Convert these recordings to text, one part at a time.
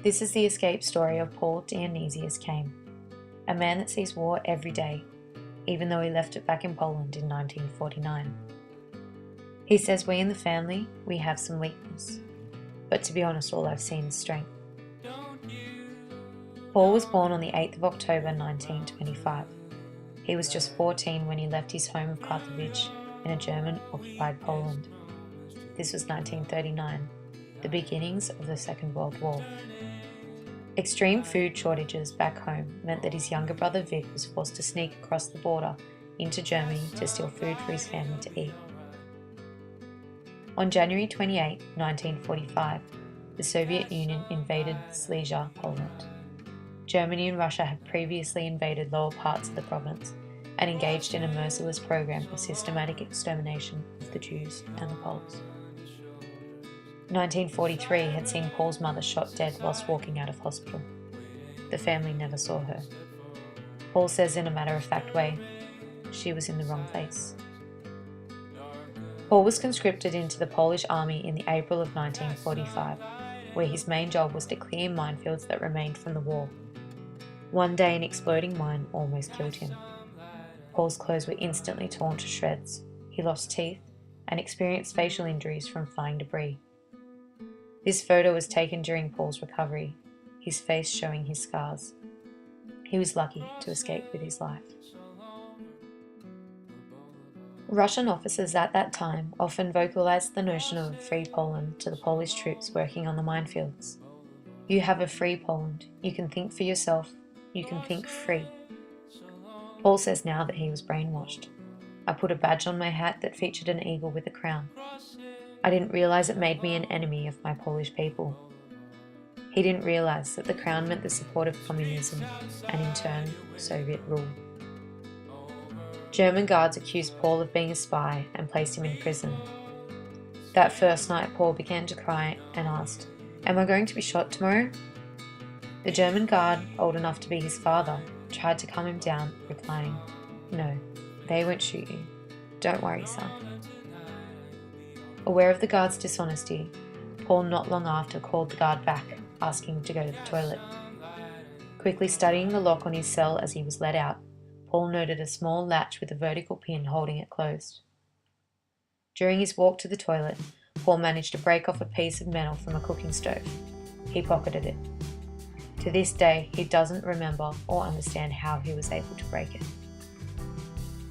This is the escape story of Paul Dionysius Kame, a man that sees war every day, even though he left it back in Poland in 1949. He says, "We in the family, we have some weakness, but to be honest, all I've seen is strength." Paul was born on the 8th of October 1925. He was just 14 when he left his home of Carthage in a German-occupied Poland. This was 1939, the beginnings of the Second World War. Extreme food shortages back home meant that his younger brother Vic was forced to sneak across the border into Germany to steal food for his family to eat. On January 28, 1945, the Soviet Union invaded Silesia, Poland. Germany and Russia had previously invaded lower parts of the province and engaged in a merciless program of systematic extermination of the Jews and the Poles. 1943 had seen Paul's mother shot dead whilst walking out of hospital. The family never saw her. Paul says in a matter-of-fact way, she was in the wrong place. Paul was conscripted into the Polish army in the April of 1945, where his main job was to clear minefields that remained from the war. One day an exploding mine almost killed him. Paul's clothes were instantly torn to shreds. He lost teeth and experienced facial injuries from flying debris. This photo was taken during Paul's recovery, his face showing his scars. He was lucky to escape with his life. Russian officers at that time often vocalized the notion of a free Poland to the Polish troops working on the minefields. You have a free Poland. You can think for yourself. You can think free. Paul says now that he was brainwashed. I put a badge on my hat that featured an eagle with a crown. I didn't realize it made me an enemy of my Polish people. He didn't realize that the crown meant the support of communism and in turn, Soviet rule. German guards accused Paul of being a spy and placed him in prison. That first night, Paul began to cry and asked, "Am I going to be shot tomorrow?" The German guard, old enough to be his father, tried to calm him down, replying, "No, they won't shoot you. Don't worry, son." Aware of the guard's dishonesty, Paul not long after called the guard back, asking to go to the toilet. Quickly studying the lock on his cell as he was let out, Paul noted a small latch with a vertical pin holding it closed. During his walk to the toilet, Paul managed to break off a piece of metal from a cooking stove. He pocketed it. To this day, he doesn't remember or understand how he was able to break it.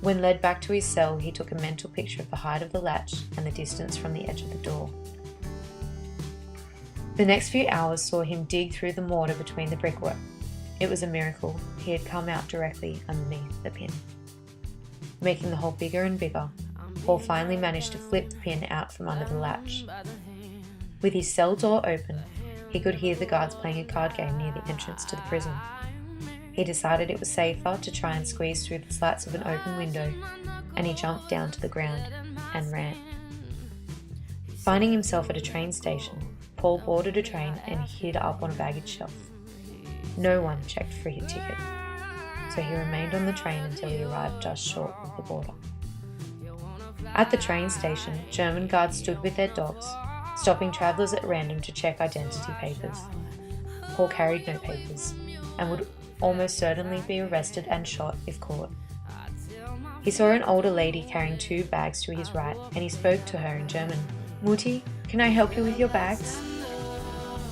When led back to his cell, he took a mental picture of the height of the latch and the distance from the edge of the door. The next few hours saw him dig through the mortar between the brickwork. It was a miracle. He had come out directly underneath the pin. Making the hole bigger and bigger, Paul finally managed to flip the pin out from under the latch. With his cell door open, he could hear the guards playing a card game near the entrance to the prison. He decided it was safer to try and squeeze through the slats of an open window, and he jumped down to the ground and ran. Finding himself at a train station, Paul boarded a train and hid up on a baggage shelf. No one checked for his ticket, so he remained on the train until he arrived just short of the border. At the train station, German guards stood with their dogs, stopping travellers at random to check identity papers. Paul carried no papers and would almost certainly be arrested and shot if caught. He saw an older lady carrying 2 bags to his right and he spoke to her in German. "Mutti, can I help you with your bags?"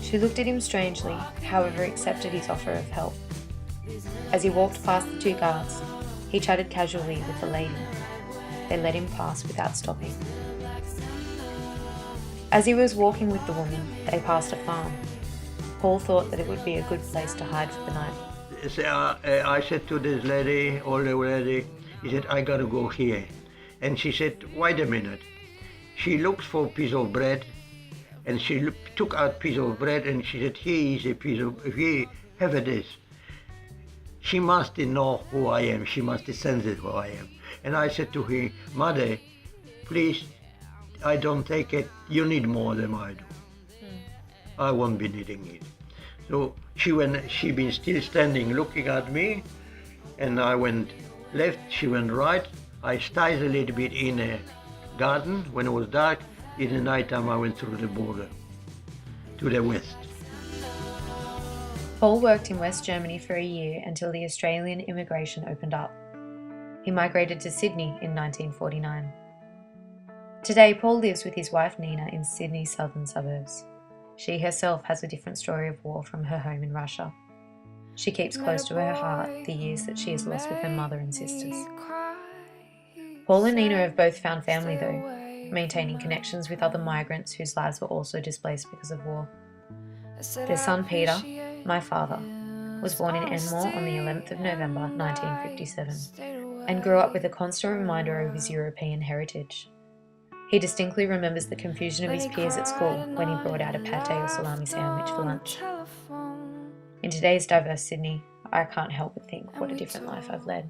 She looked at him strangely, however accepted his offer of help. As he walked past the 2 guards, he chatted casually with the lady. They let him pass without stopping. As he was walking with the woman, they passed a farm. Paul thought that it would be a good place to hide for the night. I said to this lady, older lady, he said, "I gotta go here." And she said, "Wait a minute." She looked for a piece of bread, and she took out a piece of bread, and she said, "Here is a piece of, here, have this." She must know who I am. She must sense it who I am. And I said to her, "Mother, please, I don't take it. You need more than I do. I won't be needing it." So she been still standing looking at me, and I went left, she went right. I stayed a little bit in a garden when it was dark. In the night time I went through the border to the west. Paul worked in West Germany for a year until the Australian immigration opened up. He migrated to Sydney in 1949. Today, Paul lives with his wife Nina in Sydney's southern suburbs. She herself has a different story of war from her home in Russia. She keeps close to her heart the years that she has lost with her mother and sisters. Paul and Nina have both found family though, maintaining connections with other migrants whose lives were also displaced because of war. Their son Peter, my father, was born in Enmore on the 11th of November 1957 and grew up with a constant reminder of his European heritage. He distinctly remembers the confusion of his peers at school when he brought out a pate or salami sandwich for lunch. In today's diverse Sydney, I can't help but think what a different life I've led.